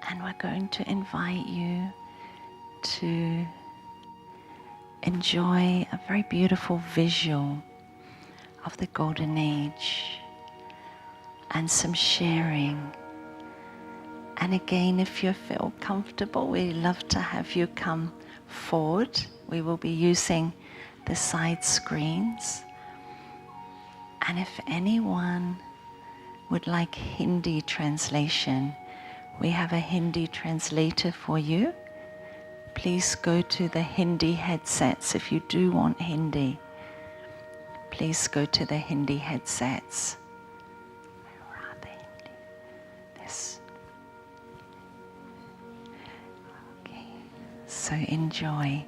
And we're going to invite you to enjoy a very beautiful visual of the Golden Age and some sharing. And again, if you feel comfortable, we'd love to have you come forward. We will be using the side screens. And if anyone would like Hindi translation, we have a Hindi translator for you. Please go to the Hindi headsets. If you do want Hindi, please go to the Hindi headsets. Where are the Hindi? This. Okay. So enjoy.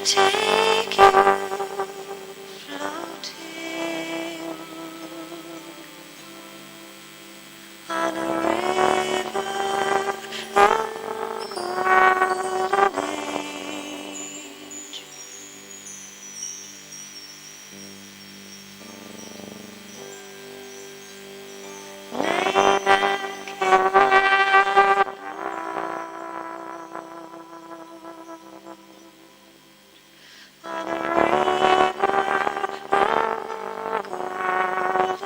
Take you floating on a river of golden age. on a river of golden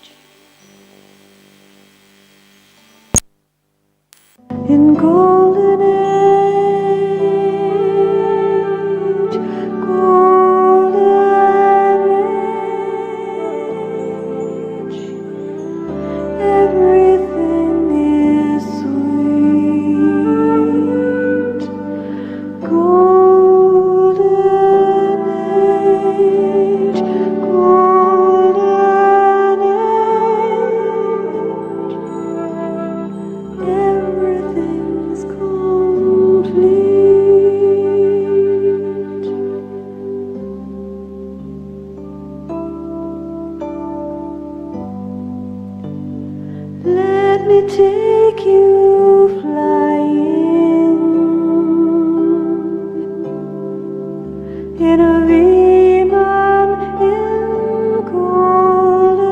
age. In golden age, golden age, everything is sweet. Golden age, golden age, everything's complete. Let me take you flying in a viman in golden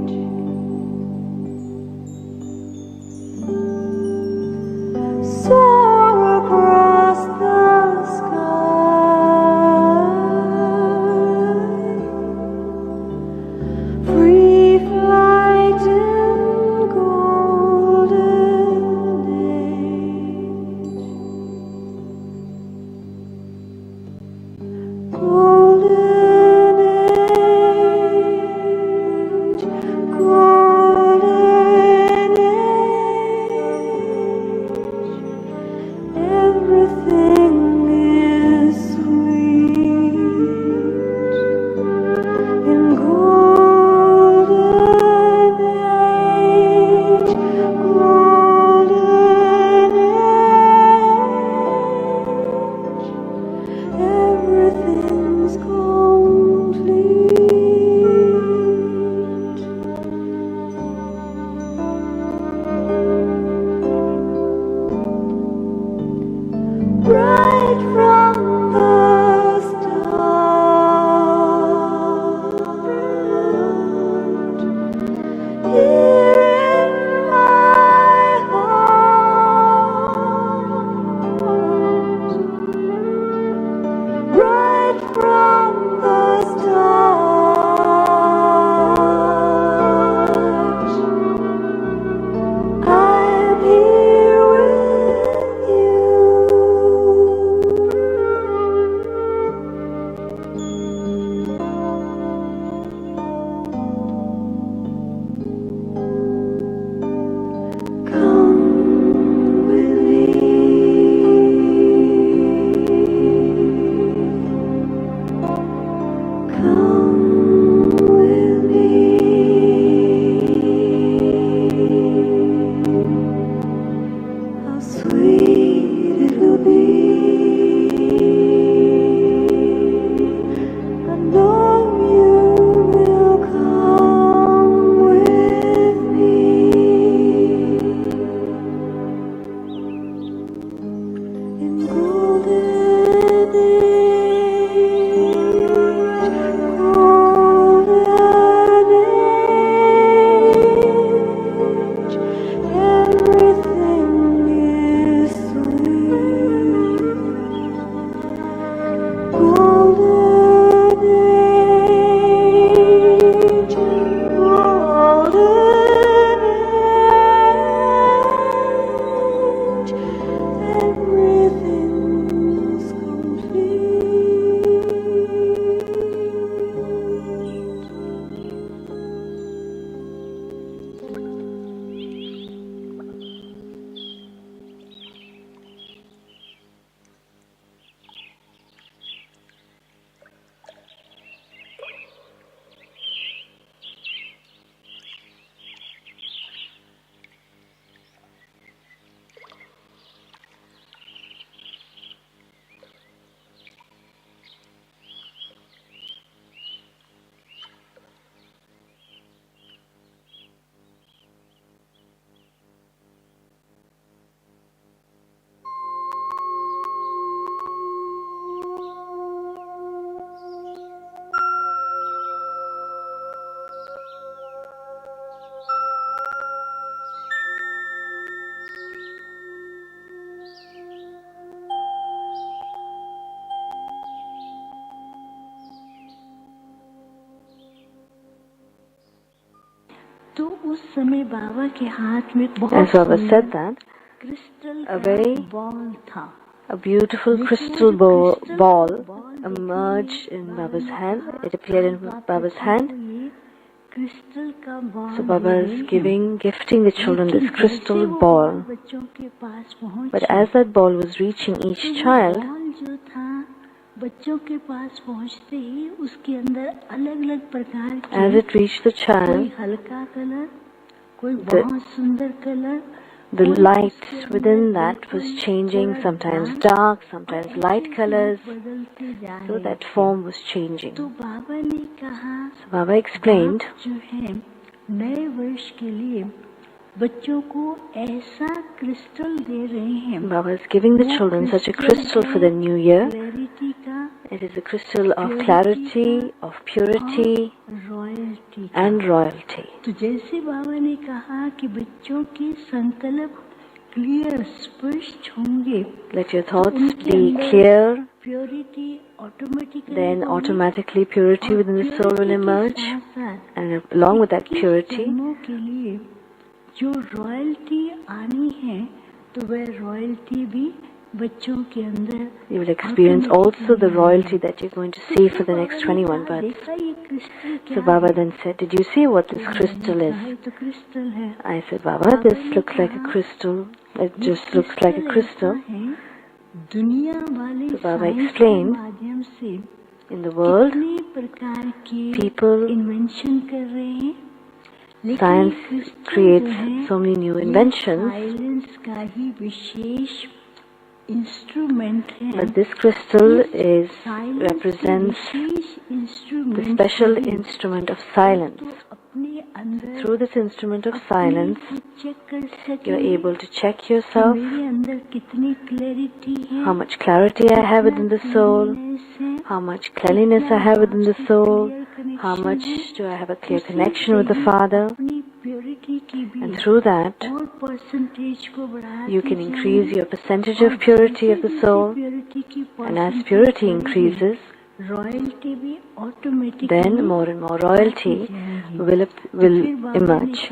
age. Soar across the sky, free flight in golden age. Golden age, golden age, everything is sweet. In golden age, golden age, everything's complete. Right from the start, here in my heart, right from the start, I'm here with you. Come with me. Come with me. How sweet it will be. I know you will come with me. In golden age, golden age, everything is sweet. Golden age, golden age, everything As Baba said that, a beautiful crystal ball emerged in Baba's hand. It appeared in Baba's hand. So Baba is gifting the children this crystal ball. But as that ball was reaching each child, as it reached the child, the light within that was changing, sometimes dark, sometimes light colors. So that form was changing. So Baba explained, Baba is giving the children such a crystal for the new year. It is a crystal of clarity, of purity and royalty. Let your thoughts be clear, then automatically purity within the soul will emerge, and along with that purity, you will experience also the royalty that you're going to see for the next 21 births. So Baba then said, did you see what this crystal is? I said, Baba, this looks like a crystal. It just looks like a crystal. So Baba explained, in the world, people, science creates so many new inventions, but this crystal represents the special instrument of silence. Through this instrument of silence, you're able to check yourself, how much clarity I have within the soul, how much cleanliness I have within the soul, how much do I have a clear connection with the Father. And through that, you can increase your percentage of purity of the soul, and as purity increases, then more and more royalty will emerge.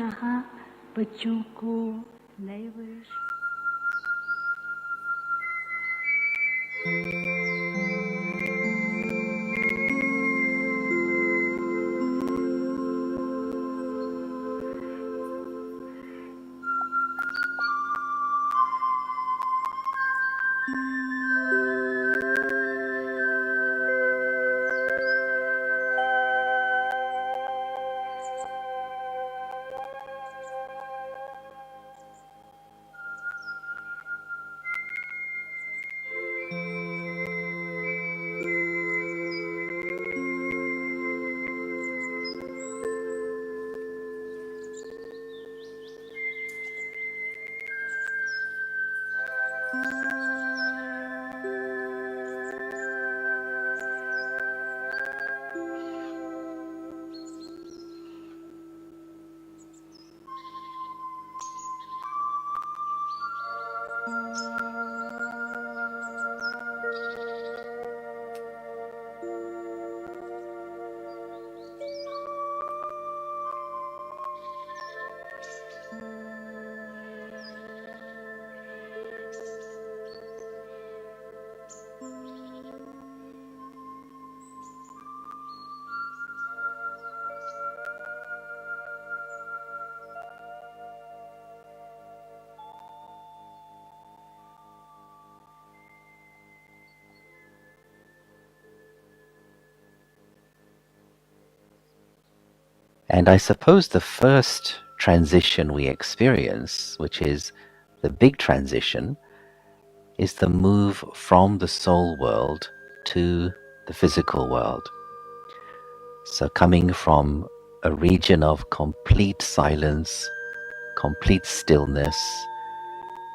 And I suppose the first transition we experience, which is the big transition, is the move from the soul world to the physical world. So coming from a region of complete silence, complete stillness,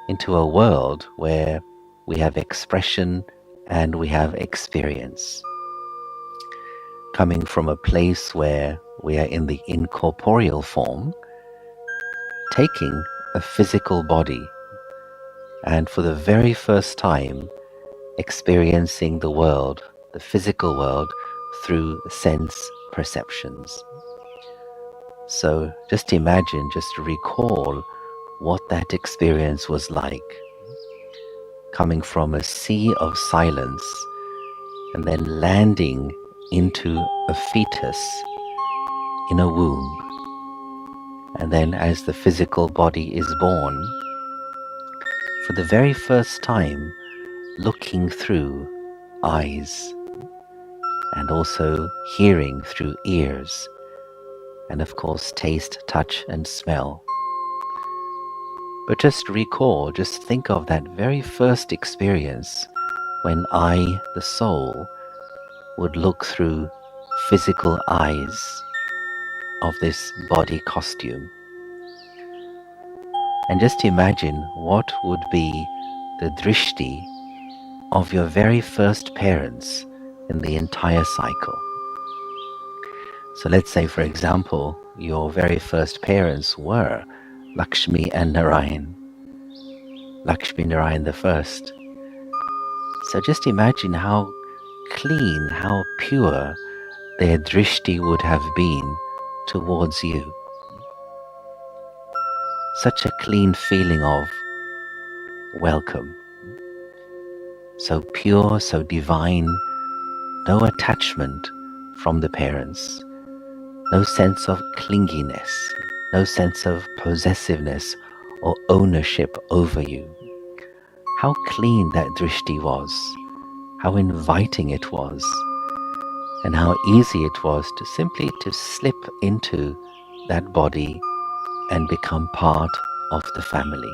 into a world where we have expression and we have experience. Coming from a place where we are in the incorporeal form, taking a physical body, and for the very first time experiencing the world, the physical world, through sense perceptions. So just imagine, just recall what that experience was like, coming from a sea of silence and then landing into a fetus in a womb. And then as the physical body is born, for the very first time, looking through eyes and also hearing through ears, and of course taste, touch and smell. But just recall, just think of that very first experience when I, the soul, would look through physical eyes of this body costume. And just imagine what would be the drishti of your very first parents in the entire cycle. So let's say, for example, your very first parents were Lakshmi and Narayan, Lakshmi Narayan the first. So just imagine how clean, how pure their drishti would have been towards you. Such a clean feeling of welcome. So pure, so divine, no attachment from the parents, no sense of clinginess, no sense of possessiveness or ownership over you. How clean that drishti was, how inviting it was, and how easy it was to simply to slip into that body and become part of the family.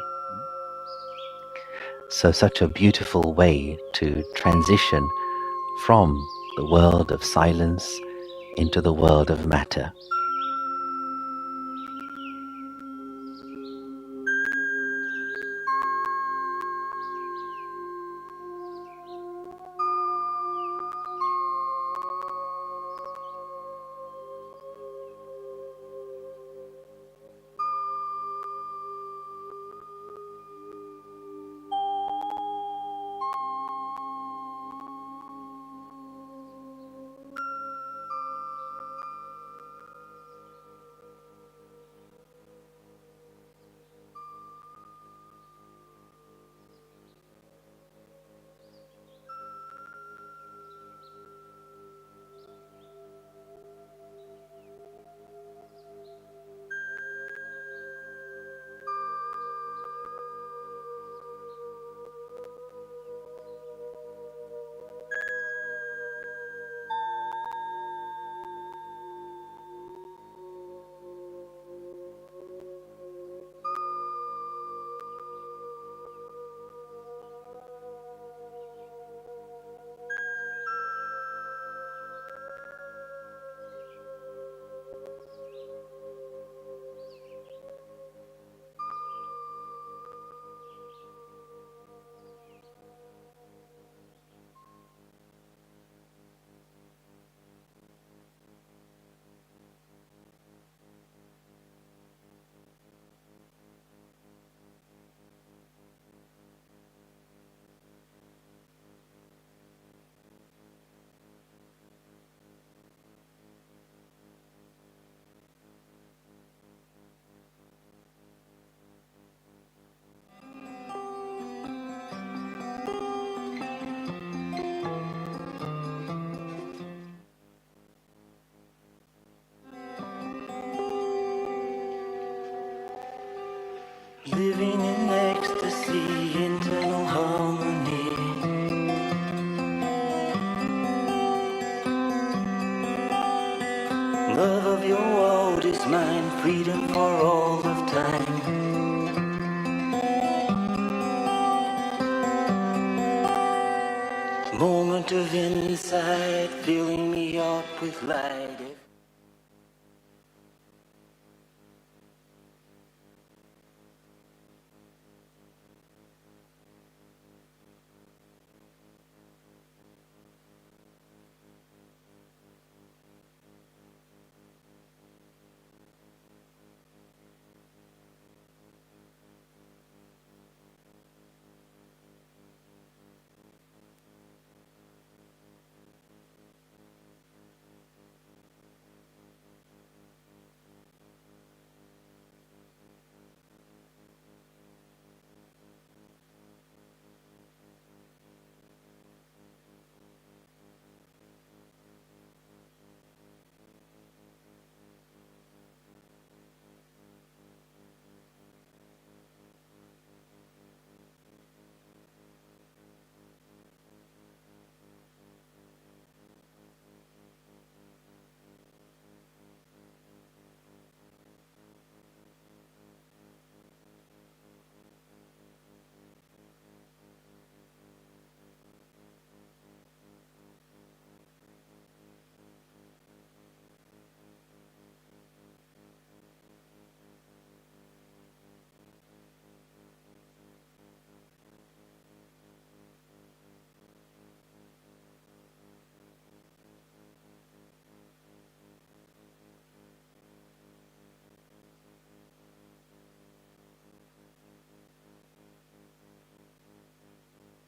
So such a beautiful way to transition from the world of silence into the world of matter. Living in ecstasy, internal harmony. Love of your world is mine, freedom for all of time. Moment of insight, filling me up with light.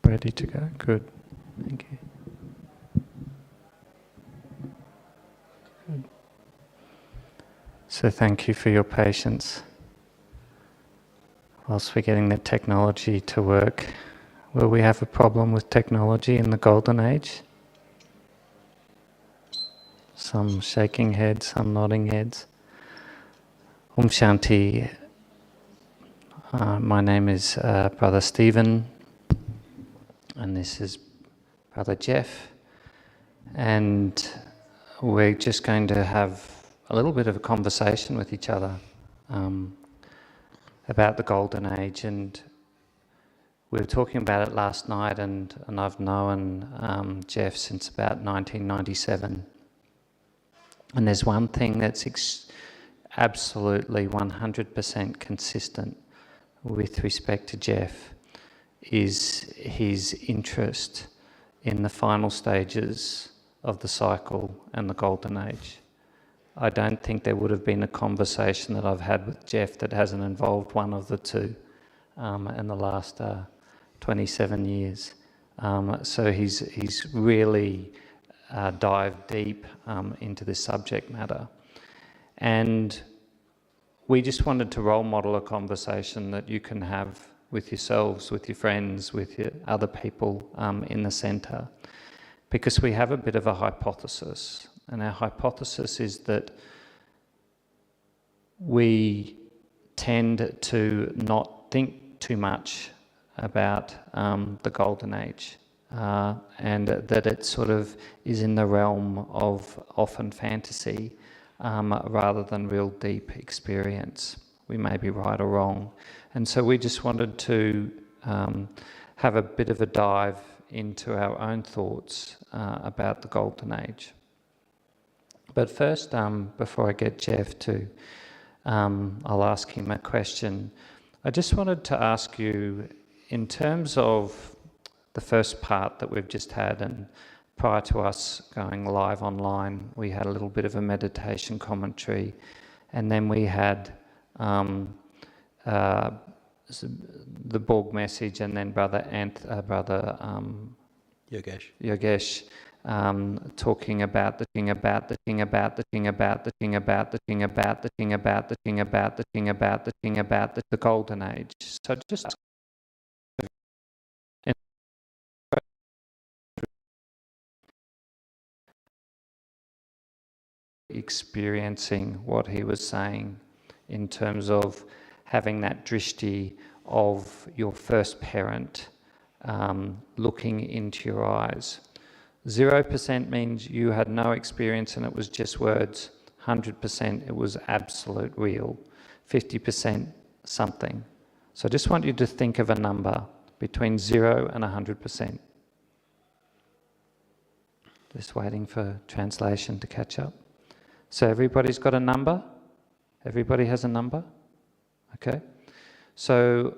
ready to go? Good. Thank you. Good. So thank you for your patience whilst we're getting the technology to work. Will we have a problem with technology in the Golden Age? Some shaking heads, some nodding heads. Shanti. My name is Brother Stephen, and this is Brother Jeff, and we're just going to have a little bit of a conversation with each other about the Golden Age. And we were talking about it last night, and I've known Jeff since about 1997. And there's one thing that's absolutely 100% consistent with respect to Jeff, is his interest in the final stages of the cycle and the Golden Age. I don't think there would have been a conversation that I've had with Jeff that hasn't involved one of the two in the last 27 years. So he's really dived deep into this subject matter. And we just wanted to role model a conversation that you can have with yourselves, with your friends, with your other people in the centre, because we have a bit of a hypothesis. And our hypothesis is that we tend to not think too much about the Golden Age, and that it sort of is in the realm of often fantasy rather than real deep experience. We may be right or wrong. And so we just wanted to have a bit of a dive into our own thoughts about the Golden Age. But first, before I get Jeff to, I'll ask him a question. I just wanted to ask you, in terms of the first part that we've just had, and prior to us going live online, we had a little bit of a meditation commentary, and then we had the Borg message, and then Brother Yogesh talking about the thing about the thing about the thing about the thing about the thing about the thing about the thing about the thing about the thing about the Golden Age. So just experiencing what he was saying in terms of having that drishti of your first parent looking into your eyes. 0% means you had no experience and it was just words. 100% it was absolute real. 50% something. So I just want you to think of a number between 0 and 100%. Just waiting for translation to catch up. So everybody's got a number? Everybody has a number? Okay. So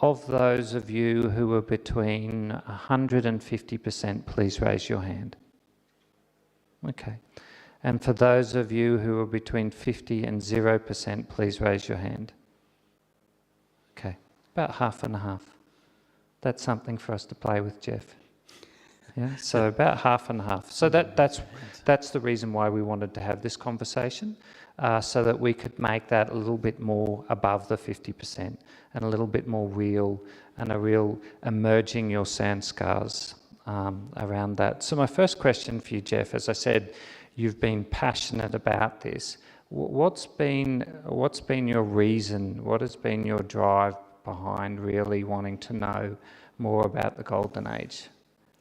of those of you who are between 100 and 50%, please raise your hand. Okay. And for those of you who are between 50 and 0%, please raise your hand. Okay. About half and a half. That's something for us to play with, Jeff. Yeah, so about half and half. So that's the reason why we wanted to have this conversation, so that we could make that a little bit more above the 50% and a little bit more real, and a real emerging your sanskars around that. So my first question for you, Jeff, as I said, you've been passionate about this. What's been your reason? What has been your drive behind really wanting to know more about the Golden Age?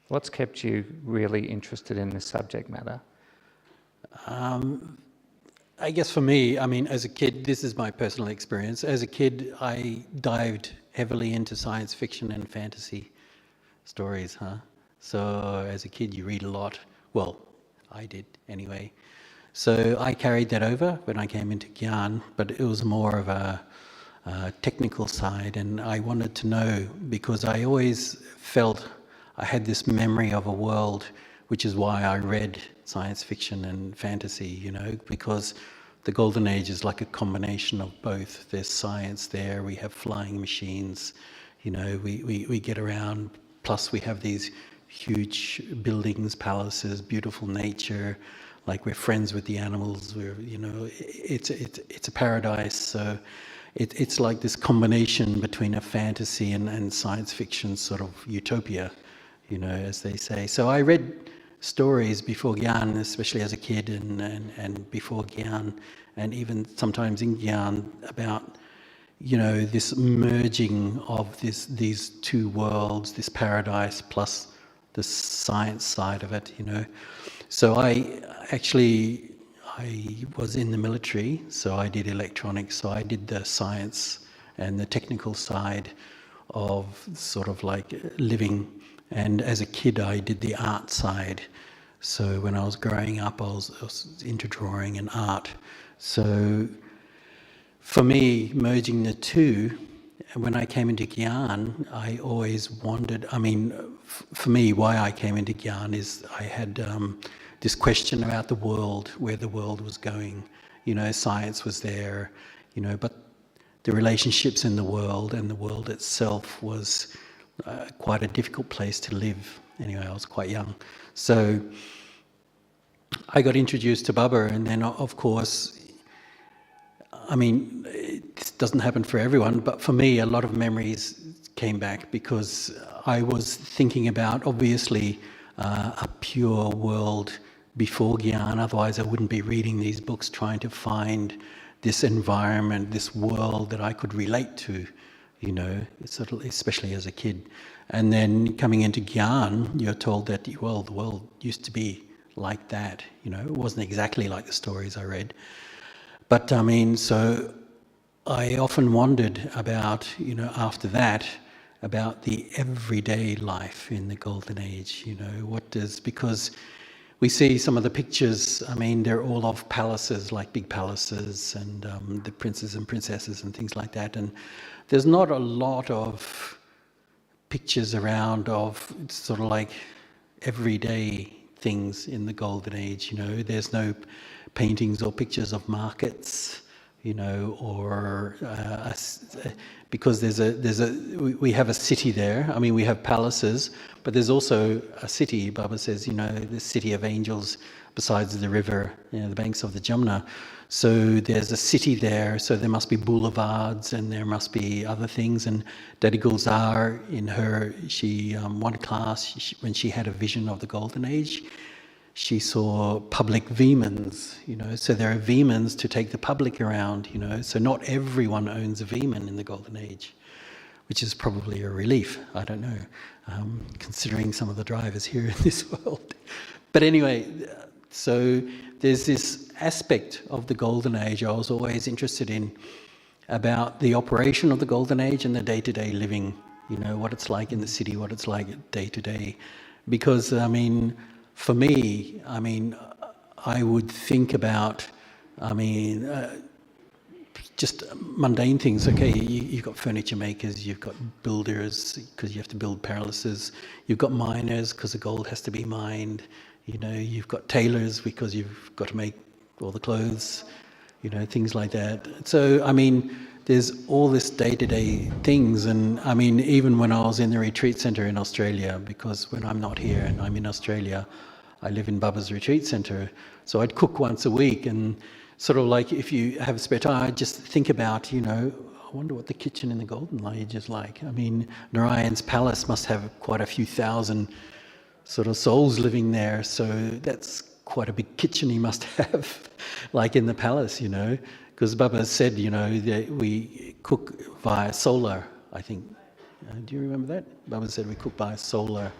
What's kept you really interested in this subject matter? I guess for me, I mean, as a kid, this is my personal experience. As a kid, I dived heavily into science fiction and fantasy stories, So as a kid, you read a lot. Well, I did anyway. So I carried that over when I came into Gyan, but it was more of a technical side, and I wanted to know, because I always felt I had this memory of a world, which is why I read science fiction and fantasy, because the Golden Age is like a combination of both. There's science there, we have flying machines, we get around plus we have these huge buildings, palaces, beautiful nature, like we're friends with the animals. We're, you know, it's a paradise. So it's like this combination between a fantasy and science fiction sort of utopia, you know, as they say. So I read stories before Gyan, especially as a kid, and before Gyan, and even sometimes in Gyan, about, you know, this merging of these two worlds, this paradise plus the science side of it, you know. So I was in the military, so I did electronics, so I did the science and the technical side of sort of like living. And as a kid, I did the art side. So when I was growing up, I was into drawing and art. So for me, merging the two, when I came into Gyan, I always wondered, I mean, for me, why I came into Gyan is I had this question about the world, where the world was going. You know, science was there, you know, but the relationships in the world and the world itself was quite a difficult place to live. Anyway, I was quite young. So I got introduced to Baba, and then, of course, I mean, this doesn't happen for everyone, but for me, a lot of memories came back because I was thinking about, obviously, a pure world before Gyan. Otherwise, I wouldn't be reading these books, trying to find this environment, this world that I could relate to, you know, especially as a kid. And then coming into Gyan, you're told that, well, the world used to be like that, you know. It wasn't exactly like the stories I read. But I mean, so I often wondered about, you know, after that, about the everyday life in the Golden Age, you know, because we see some of the pictures, I mean, they're all of palaces, like big palaces, and the princes and princesses and things like that. And there's not a lot of pictures around of sort of like everyday things in the Golden Age, you know. There's no paintings or pictures of markets, you know, or because we have a city there. I mean, we have palaces, but there's also a city. Baba says, you know, the city of angels besides the river, you know, the banks of the Jamuna. So there's a city there, so there must be boulevards and there must be other things. And Dadi Gulzar, in her, one class, when she had a vision of the Golden Age, she saw public vemans, you know, so there are vemans to take the public around, you know, so not everyone owns a veman in the Golden Age, which is probably a relief, I don't know, considering some of the drivers here in this world. But anyway, so there's this aspect of the Golden Age I was always interested in, about the operation of the Golden Age and the day-to-day living, you know, what it's like in the city, what it's like day-to-day. Because, I mean, for me, I mean, I would think about, I mean, just mundane things. Okay, you've got furniture makers, you've got builders, because you have to build palaces. You've got miners, because the gold has to be mined. You know, you've got tailors, because you've got to make all the clothes, you know, things like that. So, I mean, there's all this day-to-day things. And, I mean, even when I was in the retreat centre in Australia, because when I'm not here and I'm in Australia, I live in Baba's retreat centre. So I'd cook once a week, and sort of like, if you have spare time, I'd just think about, you know, I wonder what the kitchen in the Golden Age is like. I mean, Narayan's palace must have quite a few thousand sort of souls living there. So that's quite a big kitchen he must have, like in the palace, you know. Because Baba said, you know, that we cook via solar, I think. Do you remember that? Baba said we cook by solar.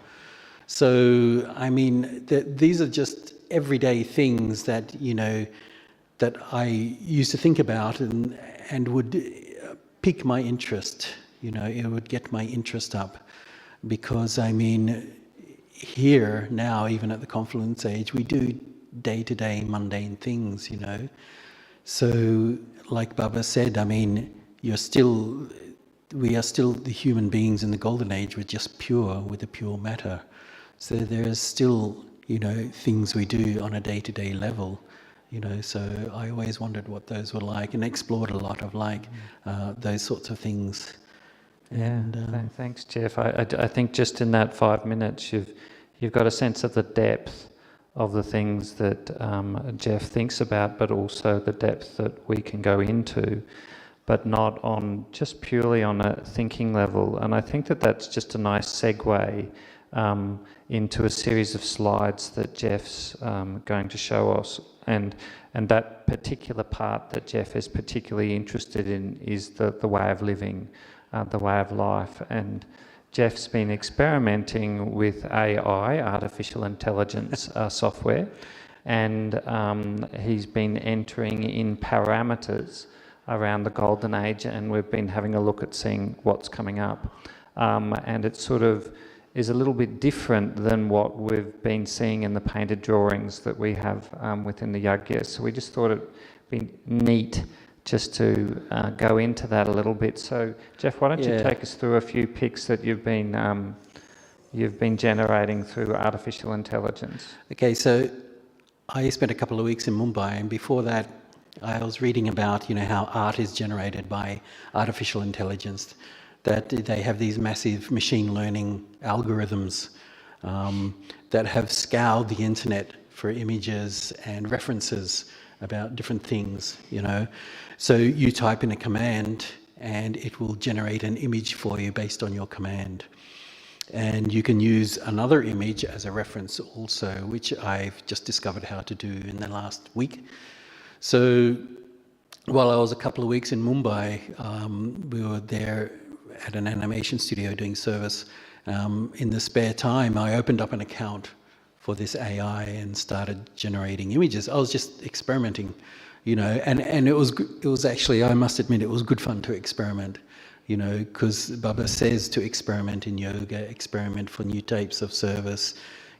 So, I mean, these are just everyday things that, you know, that I used to think about and would pique my interest, you know, it would get my interest up. Because, I mean, here now, even at the Confluence Age, we do day-to-day mundane things, you know. So, like Baba said, I mean, we are still the human beings in the Golden Age. We're just pure, with the pure matter. So there are still, you know, things we do on a day-to-day level, you know. So I always wondered what those were like, and explored a lot of like those sorts of things. Yeah, And thanks, Jeff. I think just in that 5 minutes, you've got a sense of the depth of the things that Jeff thinks about, but also the depth that we can go into, but not on just purely on a thinking level. And I think that that's just a nice segue into a series of slides that Jeff's going to show us. And that particular part that Jeff is particularly interested in is the way of living, the way of life. And Jeff's been experimenting with AI, artificial intelligence software, and he's been entering in parameters around the golden age, and we've been having a look at seeing what's coming up. And it sort of is a little bit different than what we've been seeing in the painted drawings that we have within the yajna. So we just thought it'd be neat just to go into that a little bit. So Jeff, why don't you take us through a few pics that you've been generating through artificial intelligence? Okay, so I spent a couple of weeks in Mumbai, and before that I was reading about, how art is generated by artificial intelligence, that they have these massive machine learning algorithms that have scoured the internet for images and references about different things, So you type in a command and it will generate an image for you based on your command. And you can use another image as a reference also, which I've just discovered how to do in the last week. So while I was a couple of weeks in Mumbai, we were there at an animation studio doing service. In the spare time, I opened up an account for this AI and started generating images. I was just experimenting, and it was actually, I must admit, it was good fun to experiment, because Baba says to experiment in yoga, experiment for new types of service,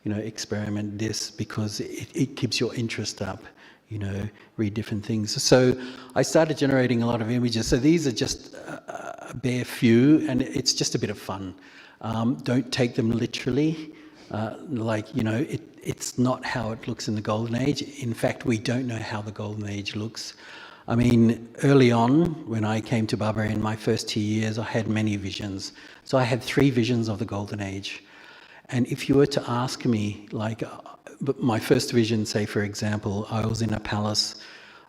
experiment this, because it keeps your interest up, read different things. So I started generating a lot of images. So these are just a bare few, and it's just a bit of fun. Don't take them literally. It's not how it looks in the Golden Age. In fact, we don't know how the Golden Age looks. I mean, early on, when I came to Baba in my first 2 years, I had many visions. So I had 3 visions of the Golden Age. And if you were to ask me, but my first vision, say, for example, I was in a palace,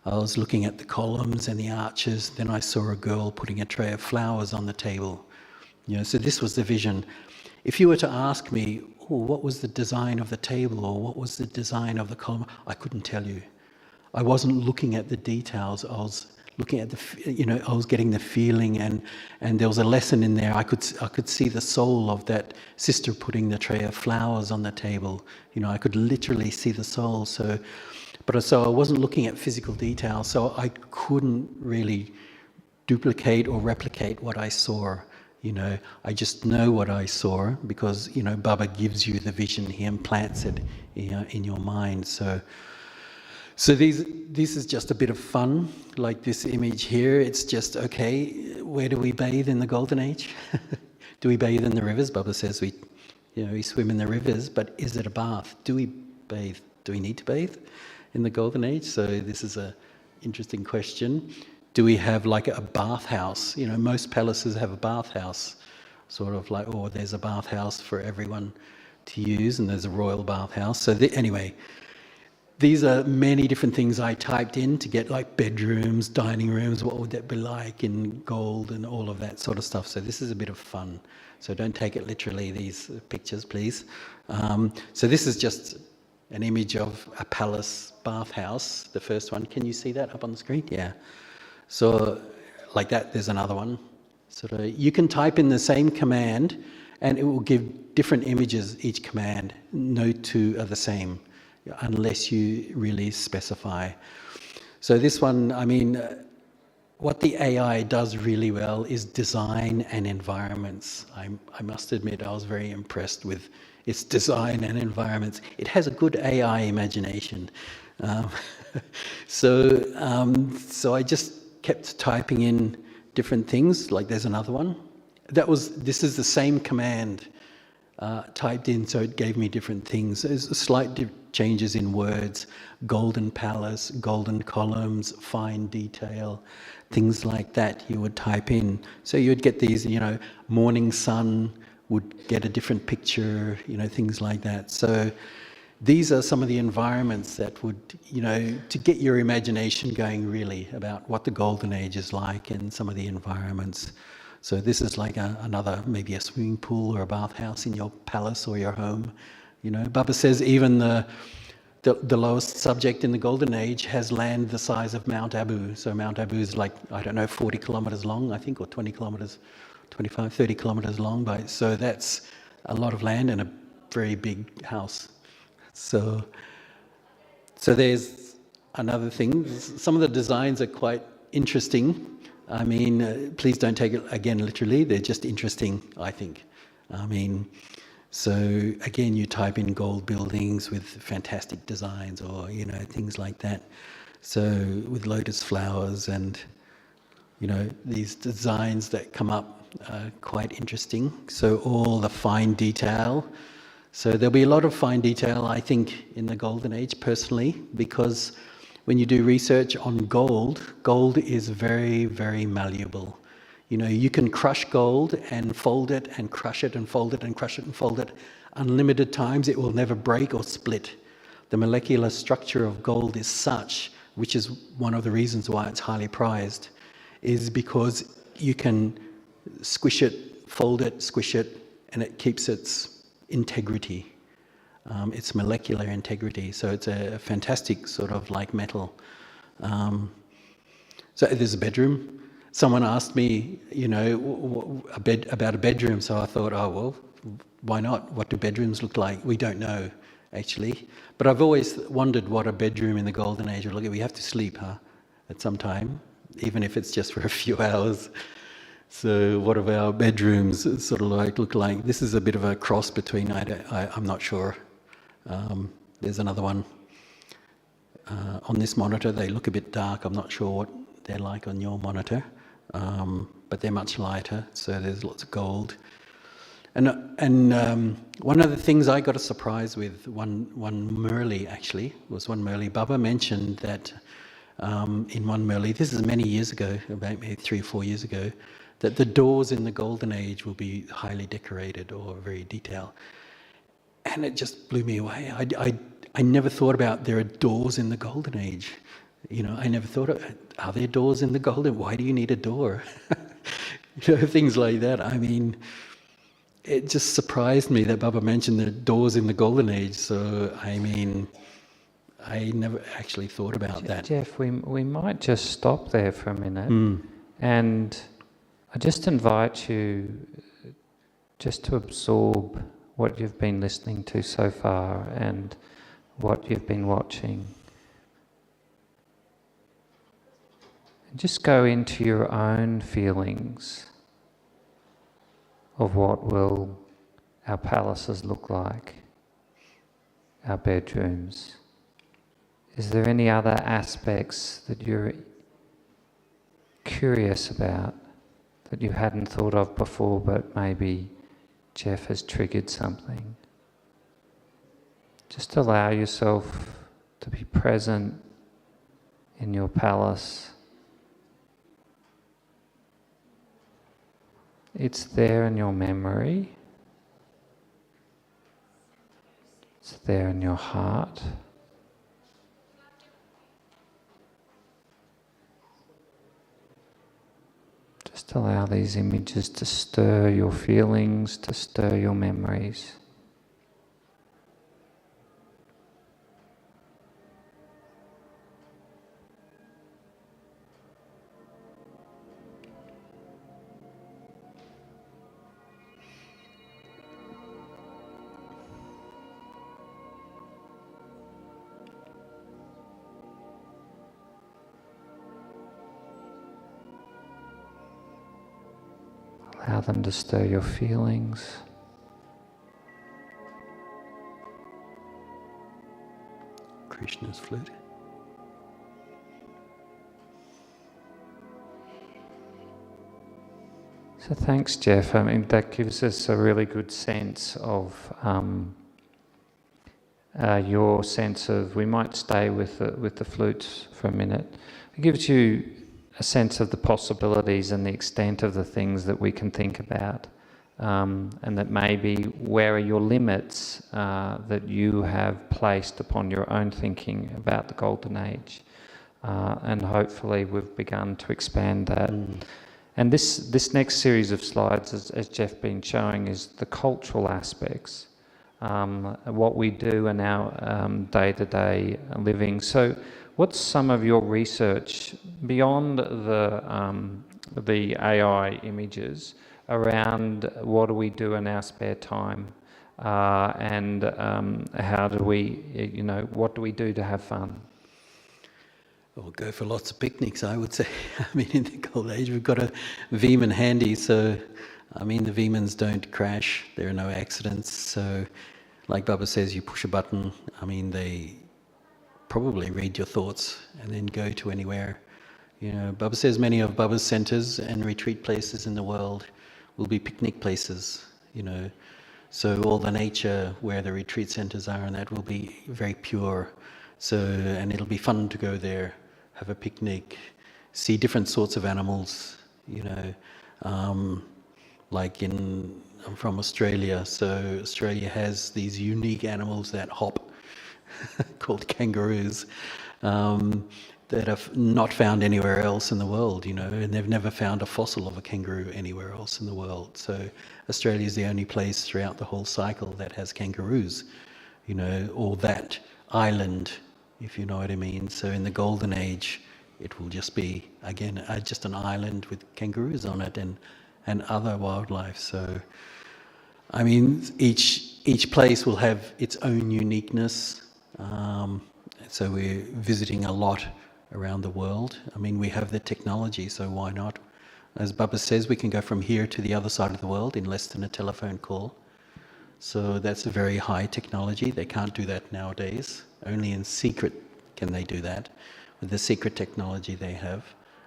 I was looking at the columns and the arches, then I saw a girl putting a tray of flowers on the table. So this was the vision. If you were to ask me, what was the design of the table, or what was the design of the column, I couldn't tell you. I wasn't looking at the details. I was looking at I was getting the feeling, and there was a lesson in there. I could see the soul of that sister putting the tray of flowers on the table. I could literally see the soul. So I wasn't looking at physical details. So I couldn't really duplicate or replicate what I saw. I just know what I saw because, Baba gives you the vision, he implants it in your mind. So this is just a bit of fun, like this image here. It's just, okay, where do we bathe in the Golden Age? Do we bathe in the rivers? Baba says we swim in the rivers, but is it a bath? Do we bathe? Do we need to bathe in the Golden Age? So this is an interesting question. Do we have like a bathhouse? Most palaces have a bathhouse, sort of like, there's a bathhouse for everyone to use, and there's a royal bathhouse. So anyway, these are many different things I typed in to get like bedrooms, dining rooms, what would that be like in gold and all of that sort of stuff. So this is a bit of fun. So don't take it literally, these pictures, please. So this is just an image of a palace bathhouse, the first one. Can you see that up on the screen? Yeah. So like that, there's another one. So you can type in the same command and it will give different images each command. No two are the same unless you really specify. So this one, what the AI does really well is design and environments. I must admit, I was very impressed with its design and environments. It has a good AI imagination. So I just kept typing in different things, like there's another one. This is the same command, typed in, so it gave me different things. There's slight changes in words: golden palace, golden columns, fine detail, things like that. You would type in, so you'd get these, morning sun would get a different picture, things like that. So these are some of the environments that would, to get your imagination going really about what the golden age is like and some of the environments. So this is like another, maybe a swimming pool or a bathhouse in your palace or your home. Baba says even the lowest subject in the golden age has land the size of Mount Abu. So Mount Abu is like, 40 kilometers long, I think, or 20 kilometers, 25, 30 kilometers long. So that's a lot of land and a very big house. So there's another thing. Some of the designs are quite interesting. I mean, please don't take it again literally. They're just interesting, I think. So again, you type in gold buildings with fantastic designs, or things like that. So with lotus flowers and these designs that come up are quite interesting. So all the fine detail. So there'll be a lot of fine detail, I think, in the golden age personally, because when you do research on gold, gold is very, very malleable. You can crush gold and fold it and crush it and fold it and crush it and fold it unlimited times. It will never break or split. The molecular structure of gold is such, which is one of the reasons why it's highly prized, is because you can squish it, fold it, squish it, and it keeps its integrity. Its molecular integrity. So it's a fantastic sort of like metal. So there's a bedroom. Someone asked me, about a bedroom. So I thought, oh, well, why not? What do bedrooms look like? We don't know, actually. But I've always wondered what a bedroom in the golden age would look like. We have to sleep, at some time, even if it's just for a few hours. So what do our bedrooms sort of look like? This is a bit of a cross between, I'm not sure. There's another one. On this monitor, they look a bit dark. I'm not sure what they're like on your monitor, but they're much lighter, so there's lots of gold. And one of the things I got a surprise with, one Murli actually, was one Murli. Baba mentioned that in one Murli, this is many years ago, about maybe 3 or 4 years ago, that the doors in the golden age will be highly decorated or very detailed. And it just blew me away. I never thought about there are doors in the golden age. I never thought, are there doors in the golden? Why do you need a door? Things like that. I mean, it just surprised me that Baba mentioned the doors in the golden age. So, I mean, I never actually thought about that. Jeff, we might just stop there for a minute. And I just invite you just to absorb what you've been listening to so far and what you've been watching. And just go into your own feelings of what will our palaces look like, our bedrooms. Is there any other aspects that you're curious about that you hadn't thought of before, but maybe Jeff has triggered something? Just allow yourself to be present in your palace. It's there in your memory. It's there in your heart. Just allow these images to stir your feelings, to stir your memories. Allow them to stir your feelings. Krishna's flute. So thanks, Jeff. I mean, that gives us a really good sense of your sense of. We might stay with the flutes for a minute. It gives you a sense of the possibilities and the extent of the things that we can think about, and that maybe where are your limits that you have placed upon your own thinking about the Golden Age, and hopefully we've begun to expand that. And this next series of slides, as Jeff been showing, is the cultural aspects, what we do in our day-to-day living. So what's some of your research beyond the AI images around what do we do in our spare time, and how do we, what do we do to have fun? Or go for lots of picnics, I would say. I mean, in the Golden Age, we've got a Veeman handy, so, I mean, the Veemans don't crash, there are no accidents, so, like Baba says, you push a button, I mean, they probably read your thoughts and then go to anywhere. Baba says many of Baba's centers and retreat places in the world will be picnic places, so all the nature where the retreat centers are and that will be very pure. So, and it'll be fun to go there, have a picnic, see different sorts of animals, like I'm from Australia, so Australia has these unique animals that hop, called kangaroos, that are not found anywhere else in the world, and they've never found a fossil of a kangaroo anywhere else in the world. So Australia is the only place throughout the whole cycle that has kangaroos, or that island, if you know what I mean. So in the Golden Age, it will just be, again, just an island with kangaroos on it and other wildlife. So, I mean, each place will have its own uniqueness. So we're visiting a lot around the world. I mean, we have the technology, so why not? As Baba says, we can go from here to the other side of the world in less than a telephone call. So that's a very high technology. They can't do that nowadays. Only in secret can they do that, with the secret technology they have.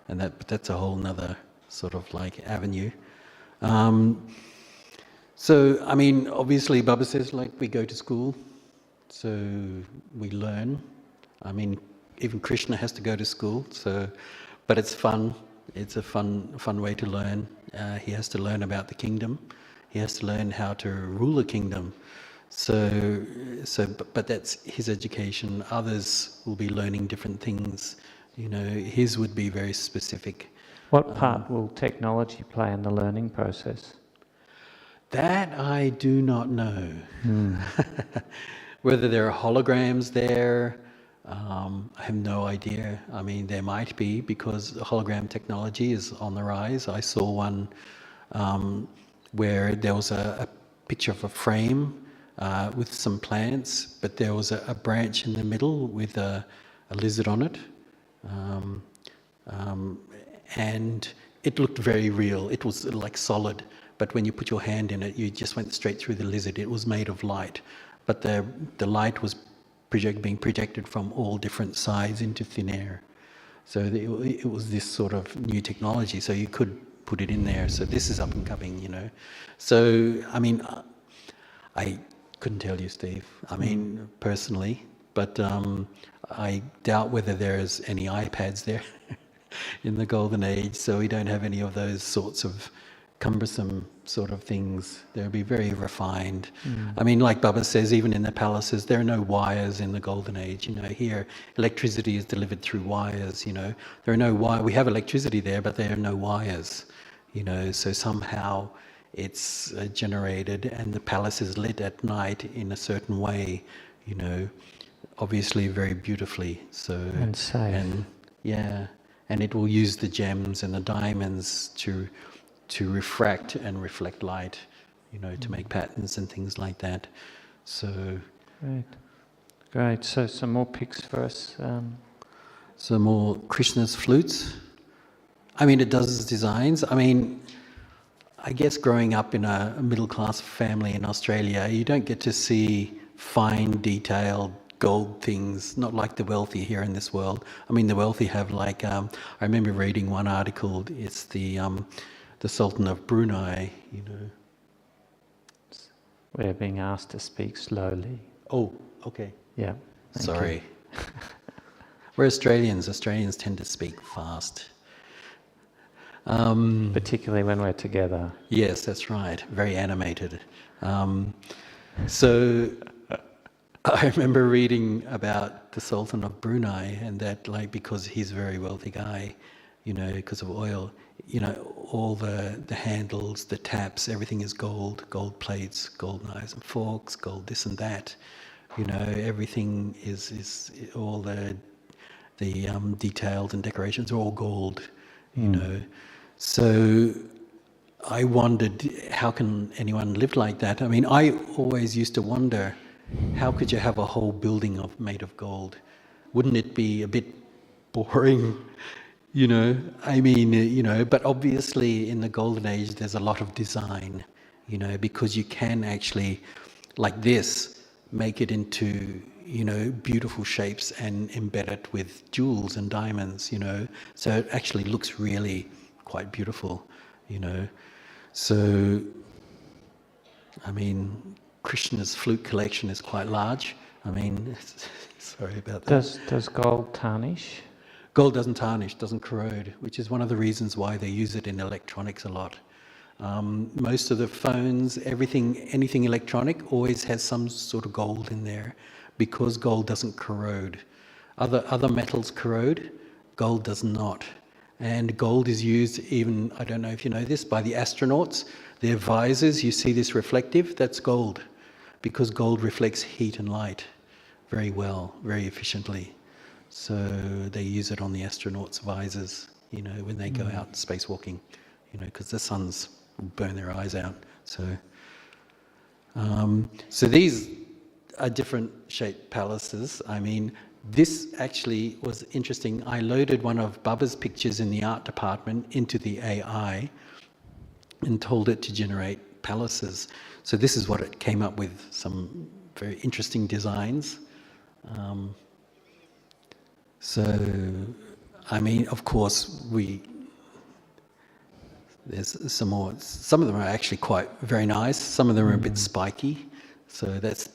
And that's a whole nother sort of like avenue. So, I mean, obviously Baba says, like, we go to school, so we learn. I mean, even Krishna has to go to school, so, but it's fun. It's a fun way to learn. He has to learn about the kingdom. He has to learn how to rule a kingdom. But that's his education. Others will be learning different things. His would be very specific. What part will technology play in the learning process? That I do not know. Whether there are holograms there, I have no idea. I mean, there might be, because hologram technology is on the rise. I saw one where there was a picture of a frame with some plants, but there was a branch in the middle with a lizard on it. And it looked very real. It was like solid, but when you put your hand in it, you just went straight through the lizard. It was made of light, but the light was being projected from all different sides into thin air. So it was this sort of new technology, so you could put it in there. So this is up and coming, So, I mean, I couldn't tell you, Steve, I mean, personally, but I doubt whether there's any iPads there in the Golden Age, so we don't have any of those sorts of cumbersome sort of things. They'll be very refined. I mean, like Baba says, even in the palaces, there are no wires in the Golden Age. Here, electricity is delivered through wires. There are no wires. We have electricity there, but there are no wires. So somehow it's generated, and the palace is lit at night in a certain way. Obviously very beautifully. So and safe. And it will use the gems and the diamonds to refract and reflect light, to make patterns and things like that. So great. So some more picks for us. So more Krishna's flutes. I mean, it does designs. I mean, I guess growing up in a middle-class family in Australia, you don't get to see fine, detailed gold things, not like the wealthy here in this world. I mean, the wealthy have like, I remember reading one article, it's the the Sultan of Brunei, you know. We're being asked to speak slowly. Oh, okay. Yeah. Sorry. We're Australians. Australians tend to speak fast. Particularly when we're together. Yes, that's right. Very animated. So I remember reading about the Sultan of Brunei, and that, like, because he's a very wealthy guy, you know, because of oil, you know, all the handles, the taps, everything is gold, gold plates, gold knives and forks, gold this and that. You know, everything is all the details and decorations are all gold, you know. So I wondered, how can anyone live like that? I mean, I always used to wonder, how could you have a whole building made of gold? Wouldn't it be a bit boring? You know, I mean, you know, but obviously in the golden age, there's a lot of design, you know, because you can actually, like this, make it into, you know, beautiful shapes and embed it with jewels and diamonds, you know. So it actually looks really quite beautiful, you know. So, I mean, Krishna's flute collection is quite large. I mean, sorry about that. Does gold tarnish? Gold doesn't tarnish, doesn't corrode, which is one of the reasons why they use it in electronics a lot. Most of the phones, anything electronic always has some sort of gold in there, because gold doesn't corrode. Other metals corrode, gold does not. And gold is used even, I don't know if you know this, by the astronauts. Their visors, you see this reflective, that's gold, because gold reflects heat and light very well, very efficiently. So they use it on the astronauts' visors, you know, when they go out spacewalking, you know, because the suns will burn their eyes out. So, so these are different shaped palaces. I mean, this actually was interesting. I loaded one of Baba's pictures in the art department into the AI and told it to generate palaces. So this is what it came up with, some very interesting designs. So, I mean, of course, there's some more. Some of them are actually quite very nice. Some of them are a bit spiky. So that's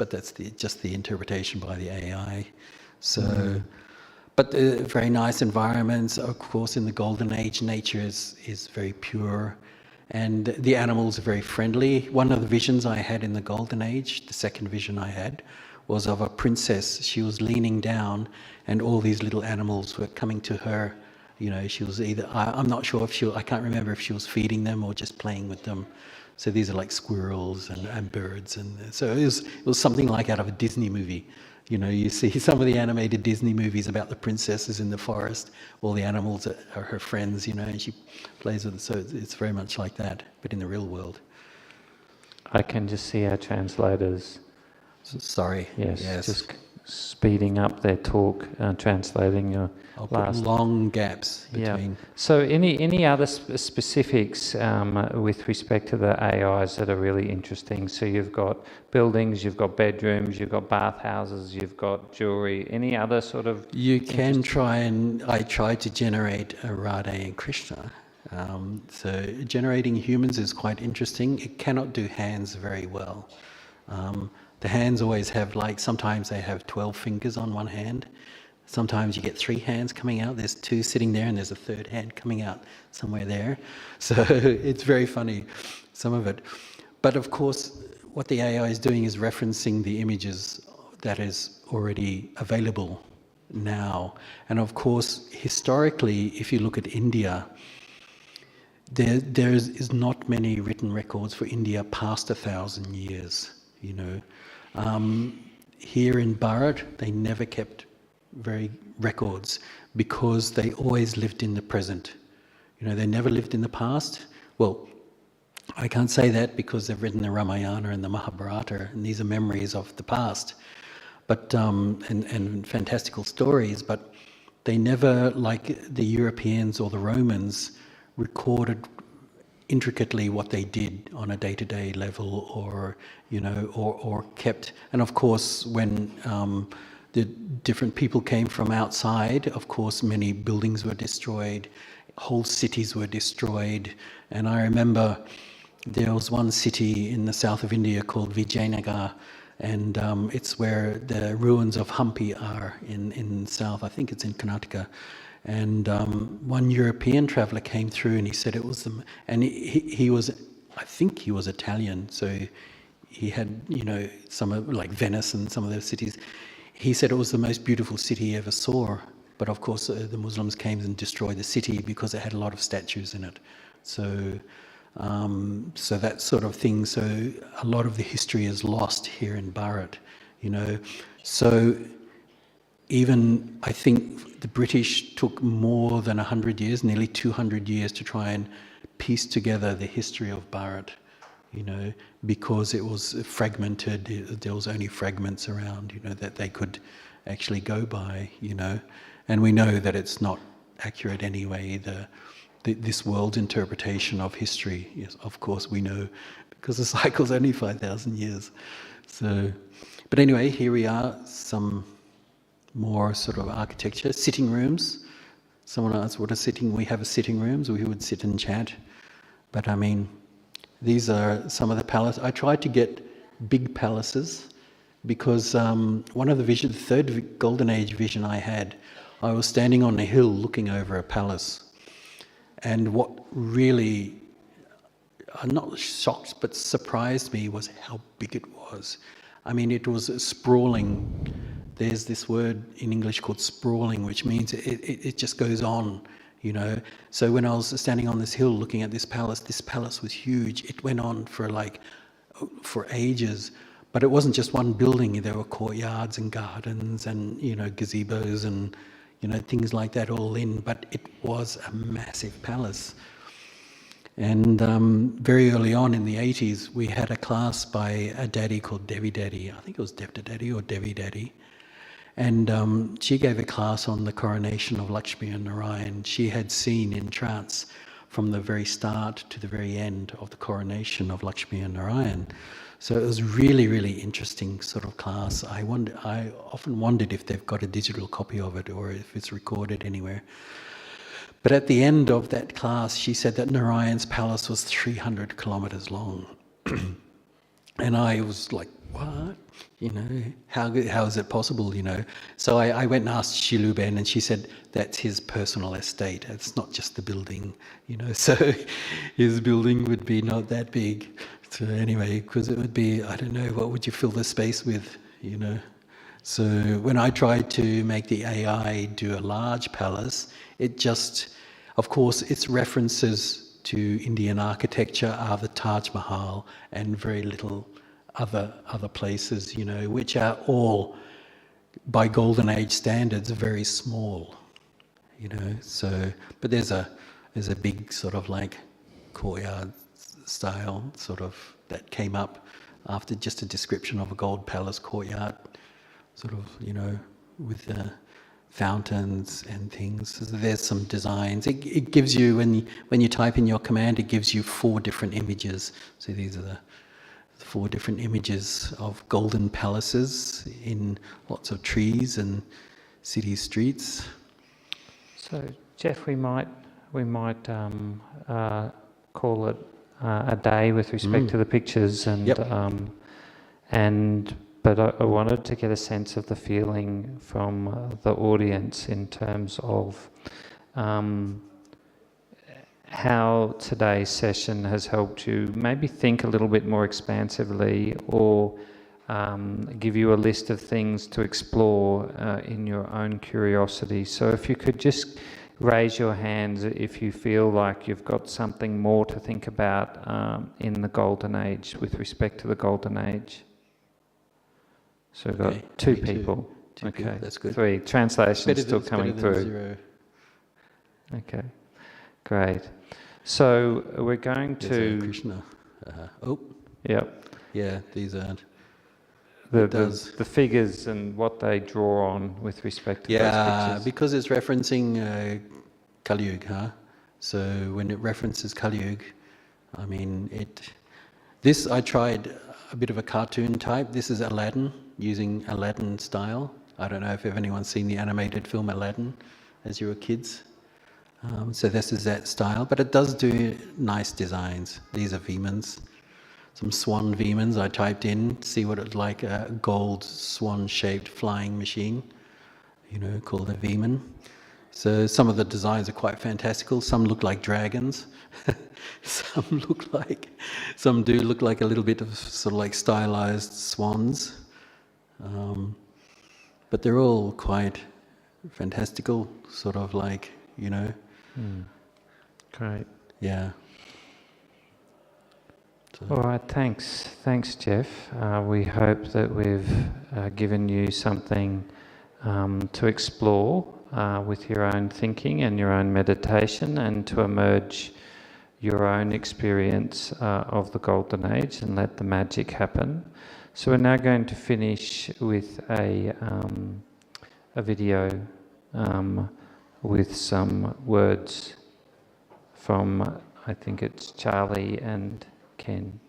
just the interpretation by the AI. So, but very nice environments. Of course, in the golden age, nature is very pure, and the animals are very friendly. One of the visions I had in the golden age, the second vision I had, was of a princess. She was leaning down, and all these little animals were coming to her. You know, she was either, I'm not sure if I can't remember if she was feeding them or just playing with them. So these are like squirrels and birds. And so it was something like out of a Disney movie. You know, you see some of the animated Disney movies about the princesses in the forest, all the animals are her friends, you know, and she plays with it. So it's very much like that, but in the real world. I can just see our translators. Sorry. Yes. Just speeding up their talk, translating your I'll last. put long gaps between. Yeah. So any other specifics with respect to the AIs that are really interesting? So you've got buildings, you've got bedrooms, you've got bathhouses, you've got jewelry. Any other sort of? You can try, and I tried to generate a Radha and Krishna. So generating humans is quite interesting. It cannot do hands very well. The hands always have, like, sometimes they have 12 fingers on one hand. Sometimes you get 3 hands coming out. There's 2 sitting there and there's a third hand coming out somewhere there. So it's very funny, some of it. But of course, what the AI is doing is referencing the images that is already available now. And of course, historically, if you look at India, there is not many written records for India past 1,000 years, you know. Here in Bharat, they never kept very records because they always lived in the present. You know, they never lived in the past. Well, I can't say that because they've written the Ramayana and the Mahabharata, and these are memories of the past, but and fantastical stories. But they never, like the Europeans or the Romans, recorded intricately what they did on a day-to-day level, or, you know, or kept. And of course, when the different people came from outside, of course many buildings were destroyed, whole cities were destroyed. And I remember there was one city in the south of India called Vijayanagar, and it's where the ruins of Hampi are in south. I think it's in Karnataka. And one European traveller came through, and he said it was and he was, I think he was Italian, so he had, you know, some of, like Venice and some of those cities. He said it was the most beautiful city he ever saw. But of course, the Muslims came and destroyed the city because it had a lot of statues in it. So, so that sort of thing. So a lot of the history is lost here in Bharat, you know. So even, I think the British took more than 100 years, nearly 200 years, to try and piece together the history of Bharat, you know, because it was fragmented. There was only fragments around, you know, that they could actually go by, you know. And we know that it's not accurate anyway, this world's interpretation of history. Yes, of course we know, because the cycle's only 5,000 years. So, but anyway, here we are, some more sort of architecture, sitting rooms. Someone asked what a sitting, we have a sitting rooms, we would sit and chat. But I mean, these are some of the palaces. I tried to get big palaces because one of the vision, the third golden age vision I had, I was standing on a hill looking over a palace. And what really, not shocked, but surprised me was how big it was. I mean, it was sprawling. There's this word in English called sprawling, which means it just goes on, you know. So when I was standing on this hill looking at this palace was huge. It went on for ages, but it wasn't just one building. There were courtyards and gardens and, you know, gazebos and, you know, things like that all in, but it was a massive palace. And very early on in the 80s, we had a class by a daddy called Devi Daddy. I think it was Devda Daddy or Devi Daddy. And she gave a class on the coronation of Lakshmi and Narayan. She had seen in trance from the very start to the very end of the coronation of Lakshmi and Narayan. So it was really, really interesting sort of class. I often wondered if they've got a digital copy of it or if it's recorded anywhere. But at the end of that class, she said that Narayan's palace was 300 kilometers long. And I was like, what? You know, how is it possible, you know? So I went and asked Shiluben, and she said that's his personal estate. It's not just the building, you know. So his building would be not that big. So anyway, because it would be, I don't know, what would you fill the space with, you know? So when I tried to make the AI do a large palace, it just, of course, its references to Indian architecture are the Taj Mahal and very little other places, you know, which are all, by Golden Age standards, very small, you know. So, but there's a big sort of like courtyard style sort of that came up after just a description of a gold palace courtyard, sort of, you know, with fountains and things. So there's some designs. It gives you, when you type in your command, it gives you 4 different images. So these are the 4 different images of golden palaces in lots of trees and city streets. So, Jeff, we might call it a day with respect to the pictures, and Yep. But I wanted to get a sense of the feeling from the audience in terms of how today's session has helped you maybe think a little bit more expansively, or give you a list of things to explore in your own curiosity. So if you could just raise your hands if you feel like you've got something more to think about in the Golden Age with respect to the Golden Age. So we've got 2 people. Two okay, people, that's good. 3. Translation's still coming through. 0. Okay, great. So we're going There's to... Krishna. Oh, Yep. yeah, these aren't. The figures and what they draw on with respect to those pictures. Because it's referencing Kali Yuga, huh? So when it references Kali Yuga, I mean, this I tried a bit of a cartoon type. This is Aladdin, using Aladdin style. I don't know if anyone's seen the animated film Aladdin as you were kids. So this is that style, but it does do nice designs. These are Vemans, some swan Vemans. I typed in, see what it's like, a gold swan-shaped flying machine, called a Veman. So some of the designs are quite fantastical. Some look like dragons. Some do look like a little bit of sort of like stylized swans. But they're all quite fantastical, sort of like, Great. yeah. So. All right, thanks. Thanks, Jeff. We hope that we've given you something to explore with your own thinking and your own meditation, and to emerge your own experience of the Golden Age and let the magic happen. So we're now going to finish with a video with some words from, I think it's Charlie and Ken.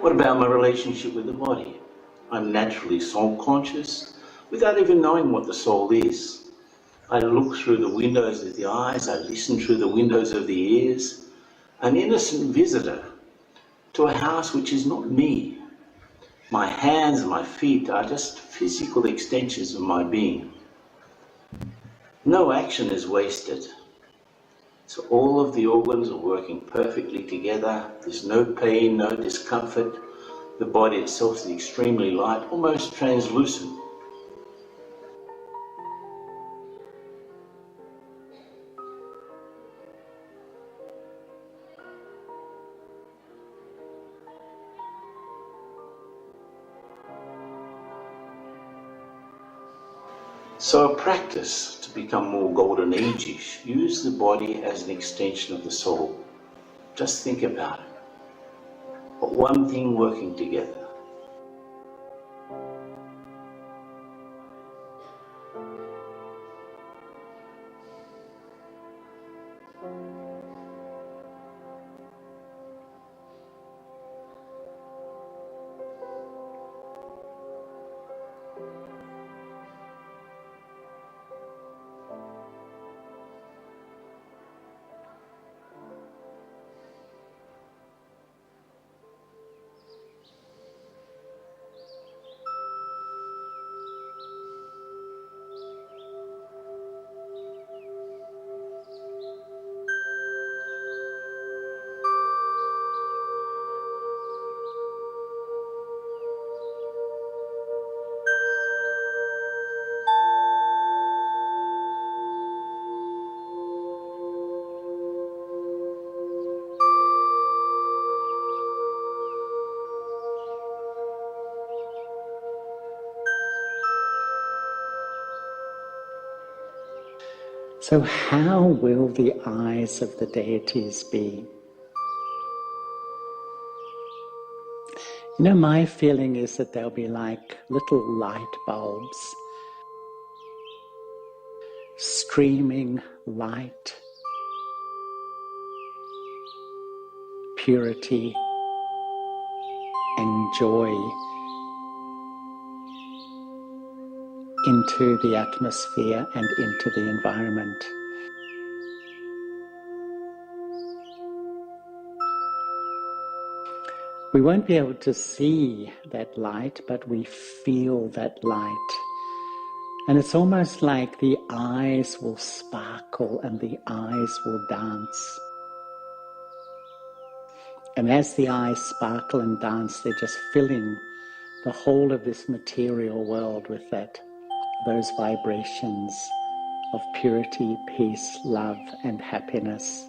What about my relationship with the body? I'm naturally soul conscious without even knowing what the soul is. I look through the windows of the eyes, I listen through the windows of the ears, an innocent visitor to a house which is not me. My hands and my feet are just physical extensions of my being. No action is wasted. So all of the organs are working perfectly together. There's no pain, no discomfort. The body itself is extremely light, almost translucent. So a practice to become more golden age-ish, use the body as an extension of the soul. Just think about it. But one thing working together. So how will the eyes of the deities be? My feeling is that they'll be like little light bulbs, streaming light, purity, and joy into the atmosphere and into the environment. We won't be able to see that light, but we feel that light And it's almost like the eyes will sparkle and the eyes will dance. And as the eyes sparkle and dance, they're just filling the whole of this material world with those vibrations of purity, peace, love, and happiness.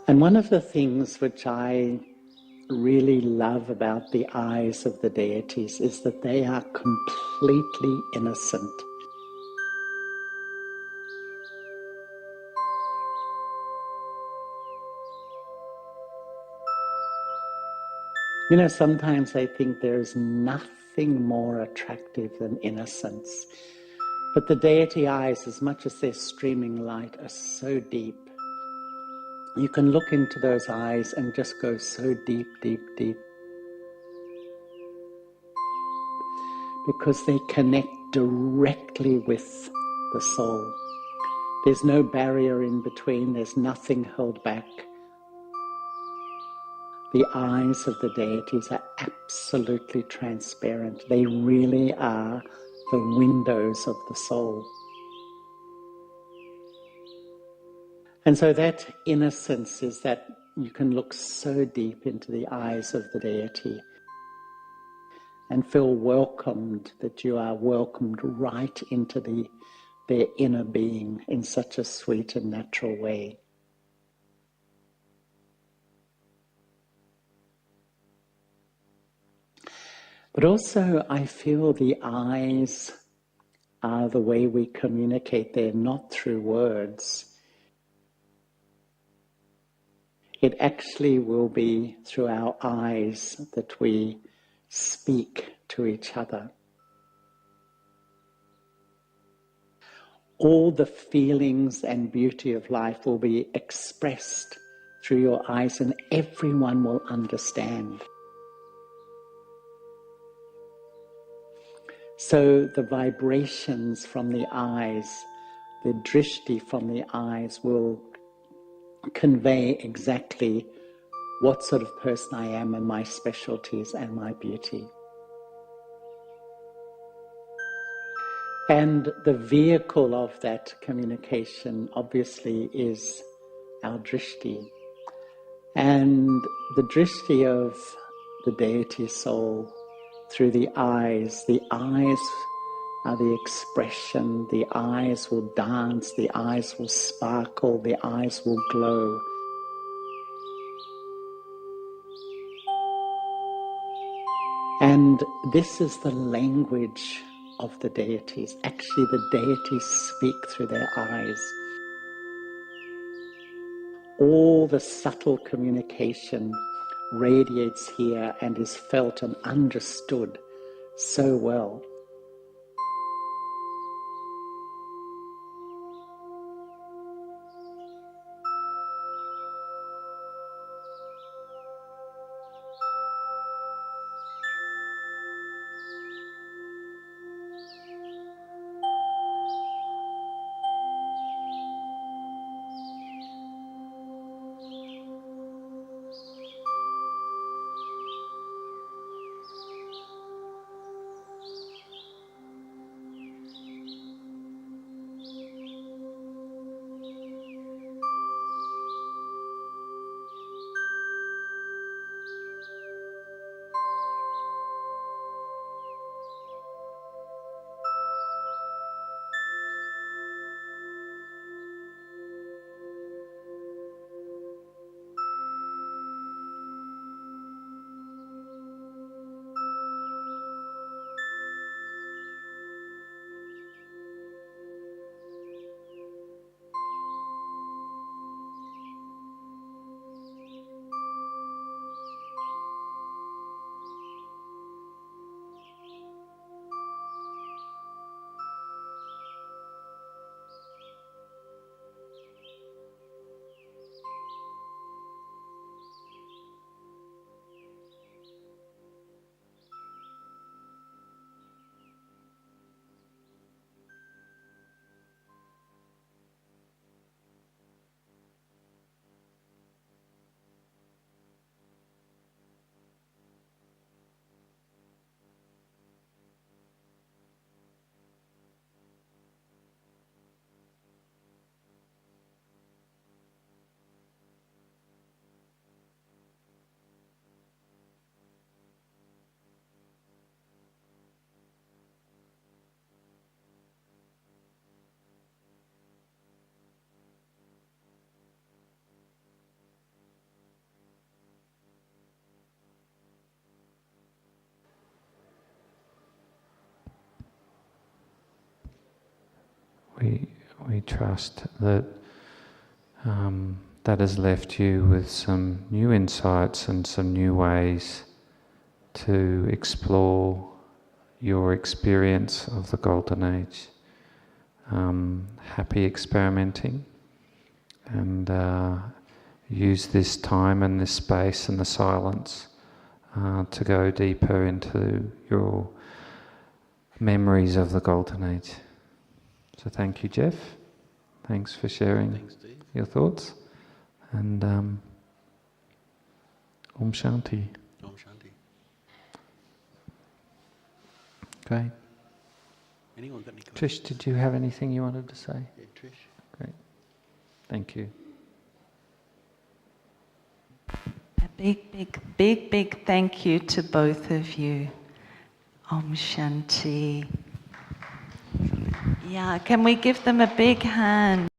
And one of the things which I really love about the eyes of the deities is that they are completely innocent. You know, sometimes I think there is nothing more attractive than innocence. But the deity eyes, as much as they're streaming light, are so deep. You can look into those eyes and just go so deep, deep, deep. Because they connect directly with the soul. There's no barrier in between, there's nothing held back. The eyes of the deities are absolutely transparent. They really are the windows of the soul. And so that innocence is that you can look so deep into the eyes of the deity and feel welcomed, that you are welcomed right into their inner being in such a sweet and natural way. But also I feel the eyes are the way we communicate. They're not through words. It actually will be through our eyes that we speak to each other. All the feelings and beauty of life will be expressed through your eyes, and everyone will understand. So the vibrations from the eyes, the drishti from the eyes, will convey exactly what sort of person I am and my specialties and my beauty. And the vehicle of that communication obviously is our drishti. And the drishti of the deity soul through the eyes are the expression, the eyes will dance, the eyes will sparkle, the eyes will glow. And this is the language of the deities. Actually, the deities speak through their eyes. All the subtle communication radiates here and is felt and understood so well. we trust that that has left you with some new insights and some new ways to explore your experience of the Golden Age. Happy experimenting, and use this time and this space and the silence to go deeper into your memories of the Golden Age. So thank you, Jeff. Thanks for sharing your thoughts. And Om Shanti. Om Shanti. Great. Anyone got any comments? Trish, did you have anything you wanted to say? Yeah, Trish. Great. Thank you. A big thank you to both of you. Om Shanti. Yeah, can we give them a big hand?